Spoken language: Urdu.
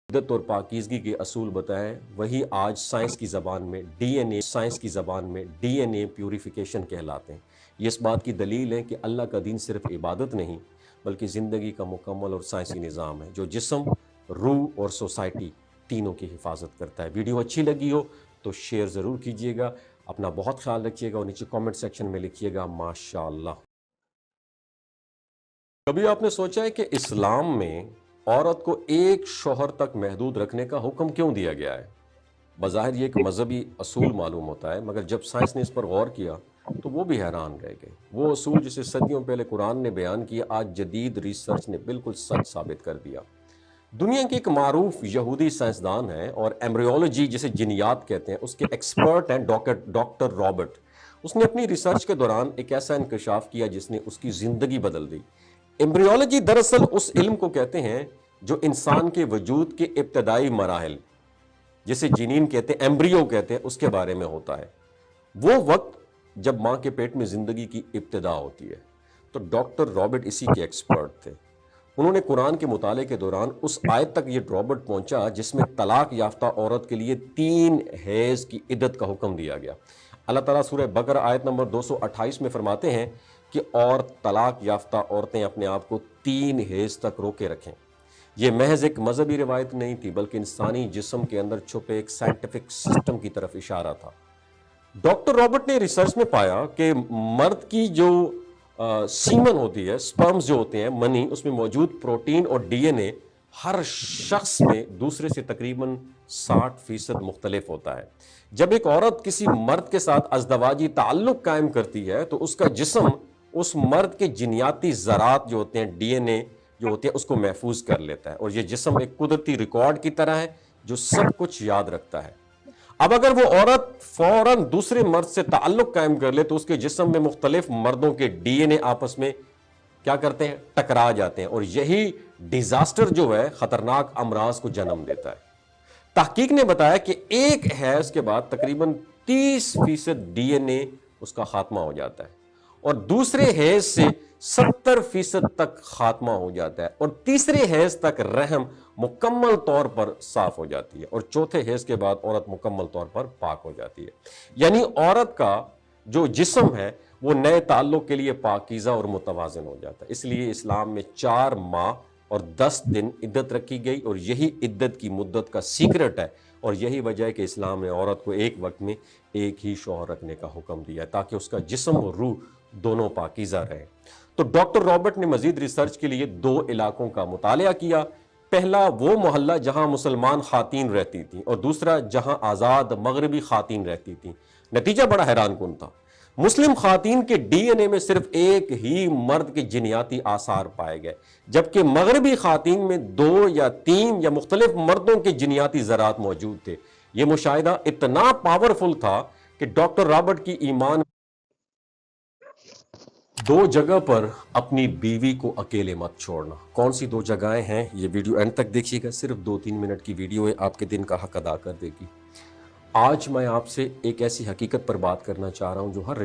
عدت اور پاکیزگی کے اصول بتائیں، وہی آج سائنس کی زبان میں ڈی این اے پیوریفیکیشن کہلاتے ہیں۔ یہ اس بات کی دلیل ہے کہ اللہ کا دین صرف عبادت نہیں بلکہ زندگی کا مکمل اور سائنسی نظام ہے جو جسم، روح اور سوسائٹی تینوں کی حفاظت کرتا ہے۔ ویڈیو اچھی لگی ہو تو شیئر ضرور کیجئے گا، اپنا بہت خیال رکھیے گا اور نیچے کامنٹ سیکشن میں لکھیے گا ماشاءاللہ۔ کبھی آپ نے سوچا ہے کہ اسلام میں عورت کو ایک شوہر تک محدود رکھنے کا حکم کیوں دیا گیا ہے؟ بظاہر یہ ایک مذہبی اصول معلوم ہوتا ہے، مگر جب سائنس نے اس پر غور کیا تو وہ بھی حیران رہ گئے۔ وہ اصول جسے صدیوں پہلے قرآن نے بیان کیا، آج جدید ریسرچ نے بالکل سچ ثابت کر دیا۔ دنیا کے ایک معروف یہودی سائنسدان ہیں اور ایمبریولوجی جسے جنیات کہتے ہیں اس کے ایکسپرٹ ہیں ڈاکٹر رابرٹ۔ اس نے اپنی ریسرچ کے دوران ایک ایسا انکشاف کیا جس نے اس کی زندگی بدل دی۔ ایمبریولوجی دراصل اس علم کو کہتے ہیں جو انسان کے وجود کے ابتدائی مراحل، جسے جنین کہتے ہیں، ایمبریو کہتے ہیں، اس کے بارے میں ہوتا ہے۔ وہ وقت جب ماں کے پیٹ میں زندگی کی ابتدا ہوتی ہے۔ تو ڈاکٹر رابرٹ اسی کے ایکسپرٹ تھے۔ انہوں نے قرآن کے مطالعے کے دوران اس آیت تک یہ رابرٹ پہنچا جس میں طلاق یافتہ عورت کے لیے 3 حیض کی عدت کا حکم دیا گیا۔ اللہ تعالیٰ سورہ بقرہ آیت نمبر 228 میں فرماتے ہیں کہ اور طلاق یافتہ عورتیں اپنے آپ کو 3 حیض تک روکے رکھیں۔ یہ محض ایک مذہبی روایت نہیں تھی بلکہ انسانی جسم کے اندر چھپے ایک سائنٹیفک سسٹم کی طرف اشارہ تھا۔ ڈاکٹر رابرٹ نے ریسرچ میں پایا کہ مرد کی جو سیمن ہوتی ہے، سپرمز جو ہوتے ہیں، منی، اس میں موجود پروٹین اور ڈی این اے ہر شخص میں دوسرے سے تقریباً 60% مختلف ہوتا ہے۔ جب ایک عورت کسی مرد کے ساتھ ازدواجی تعلق قائم کرتی ہے تو اس کا جسم اس مرد کے جنیاتی ذرات جو ہوتے ہیں، ڈی این اے جو ہوتے ہیں، اس کو محفوظ کر لیتا ہے، اور یہ جسم ایک قدرتی ریکارڈ کی طرح ہے جو سب کچھ یاد رکھتا ہے۔ اب اگر وہ عورت فوراً دوسرے مرد سے تعلق قائم کر لے تو اس کے جسم میں مختلف مردوں کے ڈی این اے آپس میں کیا کرتے ہیں؟ ٹکرا جاتے ہیں، اور یہی ڈیزاسٹر جو ہے خطرناک امراض کو جنم دیتا ہے۔ تحقیق نے بتایا کہ ایک حیض کے بعد تقریباً 30% ڈی این اے اس کا خاتمہ ہو جاتا ہے، اور دوسرے حیض سے 70% تک خاتمہ ہو جاتا ہے، اور تیسرے حیض تک رحم مکمل طور پر صاف ہو جاتی ہے، اور چوتھے حیض کے بعد عورت مکمل طور پر پاک ہو جاتی ہے۔ یعنی عورت کا جو جسم ہے وہ نئے تعلق کے لیے پاکیزہ اور متوازن ہو جاتا ہے۔ اس لیے اسلام میں 4 ماہ اور 10 دن عدت رکھی گئی، اور یہی عدت کی مدت کا سیکرٹ ہے، اور یہی وجہ ہے کہ اسلام نے عورت کو ایک وقت میں ایک ہی شوہر رکھنے کا حکم دیا ہے تاکہ اس کا جسم اور روح دونوں پاکیزہ رہے۔ تو ڈاکٹر رابرٹ نے مزید ریسرچ کے لیے 2 علاقوں کا مطالعہ کیا۔ پہلا وہ محلہ جہاں مسلمان خواتین رہتی تھیں، اور دوسرا جہاں آزاد مغربی خواتین رہتی تھیں۔ نتیجہ بڑا حیران کن تھا۔ مسلم خواتین کے ڈی این اے میں صرف ایک ہی مرد کے جنیاتی آثار پائے گئے، جبکہ مغربی خواتین میں 2 یا 3 یا مختلف مردوں کے جنیاتی ذرات موجود تھے۔ یہ مشاہدہ اتنا پاورفل تھا کہ ڈاکٹر رابرٹ کی ایمان 2 جگہ پر اپنی بیوی کو اکیلے مت چھوڑنا۔ کون سی 2 جگہیں ہیں؟ یہ ویڈیو اینڈ تک دیکھیے گا، صرف 2-3 منٹ کی ویڈیو ہے، آپ کے دن کا حق ادا کر دے گی۔ آج میں آپ سے ایک ایسی حقیقت پر بات کرنا چاہ رہا ہوں جو ہر